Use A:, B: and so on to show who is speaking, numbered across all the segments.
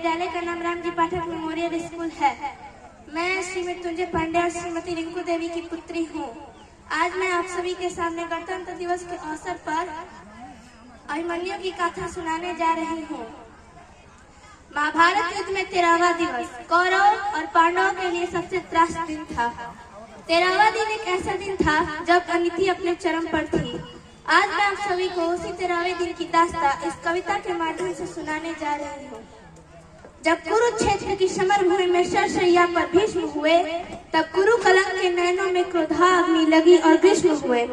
A: विद्यालय का नाम रामजी पाठक मेमोरियल स्कूल है। मैं श्रीमती तुंजय पांडे और श्रीमती रिंकू देवी की पुत्री हूँ। आज मैं आप सभी के सामने गणतंत्र दिवस के अवसर पर अभिमन्यु की कथा सुनाने जा रही हूँ। महाभारत युद्ध में 13वां दिवस कौरव और पांडवों के लिए सबसे त्रासद दिन था। 13वां दिन एक ऐसा दिन था जब अनिति अपने चरम पर थी। आज मैं आप सभी को उसी 13वें दिन की दास्तान इस कविता के माध्यम से सुनाने जा रही हूँ। जब कुरुक्षेत्र की समर भूमि में शरशैया पर भीष्म हुए, तब कुरु कलंक के नयनों में क्रोधाग्नि लगी और ग्रीष्म हुए।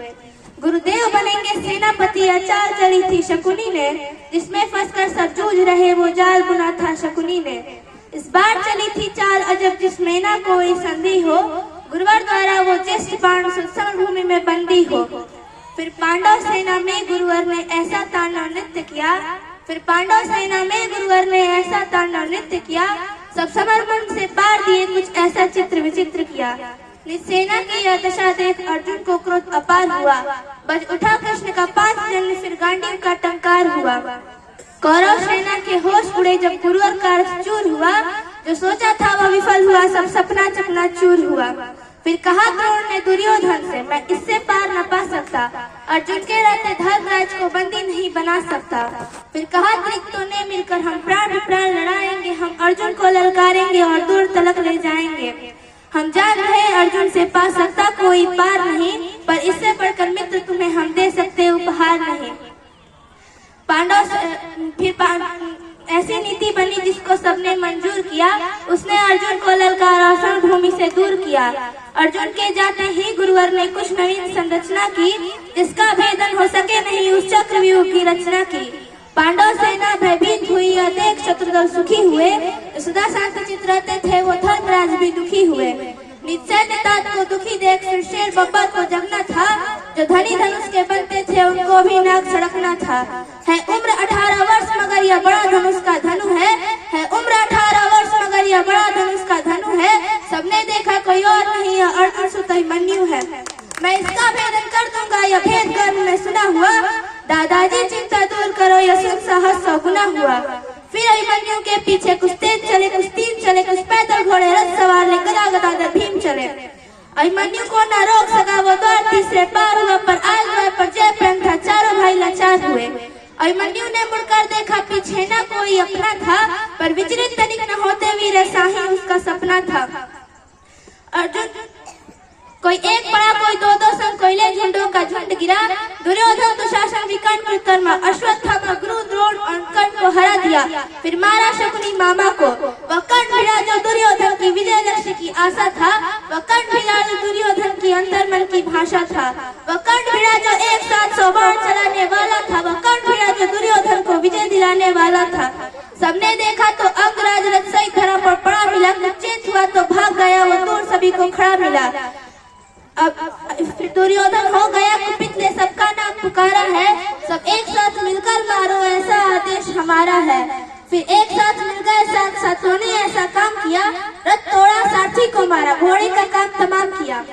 A: गुरुदेव बनेंगे सेनापति अचाल चली थी शकुनी ने, जिसमें फंसकर सब जूझ रहे वो जाल बुना था शकुनी ने। इस बार चली थी चाल अजब जिसमें ना कोई संधि हो, गुरुवर द्वारा वो ज्येष्ठ बाण समर भूमि में बंदी हो। फिर पांडव सेना में गुरुवर ने ऐसा तांडव नृत्य किया, सब समर्पण से पार दिए कुछ ऐसा चित्र विचित्र किया। सेना की यह दशा देख अर्जुन को क्रोध अपार हुआ, बज उठा कृष्ण का 5 जन्म, फिर गांडीव का टंकार हुआ। कौरव सेना के होश उड़े जब गुरुवर का रथ चूर हुआ, जो सोचा था वह विफल हुआ, सब सपना चकनाचूर हुआ। फिर कहा द्रोण ने दुर्योधन से, मैं इससे पार न पा सकता, अर्जुन के रहते धर्मराज को बंदी नहीं बना सकता। फिर कहा त्रिकतों ने मिलकर, हम प्राण प्राण लड़ाएंगे, हम अर्जुन को ललकारेंगे और दूर तलक ले जाएंगे। हम जान रहे अर्जुन से पा सकता कोई पार नहीं, पर इससे बढ़कर मित्र तुम्हें हम दे सकते उपहार नहीं। ऐसी नीति बनी जिसको सबने मंजूर किया, उसने अर्जुन को ललकारा रणभूमि से दूर किया। अर्जुन के जाते ही गुरुवर ने कुछ नवीन संरचना की, जिसका भेदन हो सके नहीं, उस चक्रव्यूह की रचना की। पांडव सेना भयभीत हुई और देख शत्रुदल सुखी हुए, सदा शांत चित रहते थे वो धर्मराज भी दुखी हुए। निश्चय तात को दुखी देख फिर शेर बब्बर को जगना था, जो धनी धनुष के बनते थे उनको भी नाक सड़कना था। है उम्र 18 वर्ष मगर यह बड़ा धनुष का धनु है उम्र 18 वर्ष मगर यह बड़ा धनुष का धनु है। सबने देखा कोई और नहीं, यह अर्जुन सुत अभिमन्यु है। मैं इसका भेदन कर दूंगा, यह भेद गर्भ में सुना हुआ। दादाजी चिंता दूर करो, यह सुख साहस 100 गुना हुआ। फिर अभिमन्यु के पीछे कुछ तेज चले, कुछ तीन चले, कुछ पैदल घोड़े रथ सवार ले गदा गदाधर भीम चले। अभिमन्यु को न रोक सका वो द्वार तीसरे पार हुआ, पर आज द्वार पर जय प्रेम था, चारों भाई लाचार हुए। अभिमन्यु ने मुड़कर देखा, पीछे न कोई अपना था, पर विचलित तनिक न होते वीर साही उसका सपना था। अर्जुन कोई एक पड़ा, कोई दो संग, कोयले झुंडों का झुंड गिरा। दुर्योधन दुशासन विकर्ण कृतकर्मा, अश्वत्थामा गुरु द्रोण और कर्ण को हरा दिया। फिर मारा शकुनी मामा को, वह कर्ण भिड़ा जो दुर्योधन की विजय लक्ष्य की आशा था। वह कर्ण भिड़ा जो दुर्योधन की अंतर्मन की भाषा था। वह कर्ण भिड़ा जो एक साथ 100 बाण चलाने वाला था। वह कर्ण भिड़ा जो दुर्योधन को विजय दिलाने वाला था। सबने देखा तो अंगराज रथ सही धरा पर पड़ा मिला, चेत हुआ तो भाग गया वो दूर सभी को खड़ा मिला। अब दुर्योधन हो गया कुपित ने सबका नाम पुकारा है, सब एक साथ मिलकर मारो ऐसा आदेश हमारा है। फिर एक साथ मिल गए साथियों ने ऐसा काम किया, रथ तोड़ा सारथी को मारा, घोड़े का काम तमाम किया।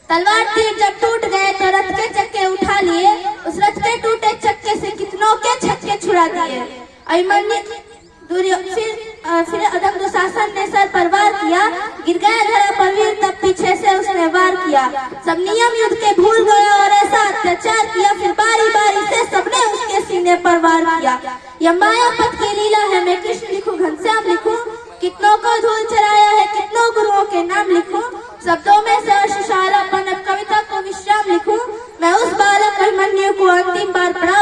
A: तलवार तीर जब टूट गए तो रथ के चक्के उठा लिए, उस रथ के टूटे चक्के से कितनों के छक्के छुड़ा दिए। अभिमन्यु फिर अदम दुशासन ने सर पर वार किया, गिर गया धरा पर वीर, तब पीछे से उसने वार किया। सब नियम युद्ध के भूल गए और ऐसा अत्याचार किया, फिर बारी बारी से सबने उसके सीने पर वार किया। यह मायापत की लीला है, मैं कृष्ण लिखूं घनश्याम लिखूं, कितनों को धूल चराया है, कितनों गुरुओं के नाम लिखूं। शब्दों में से शालापन, अब कविता को विश्राम लिखूं। मैं उस बालक अभिमन्यु को अंतिम बार पढ़ा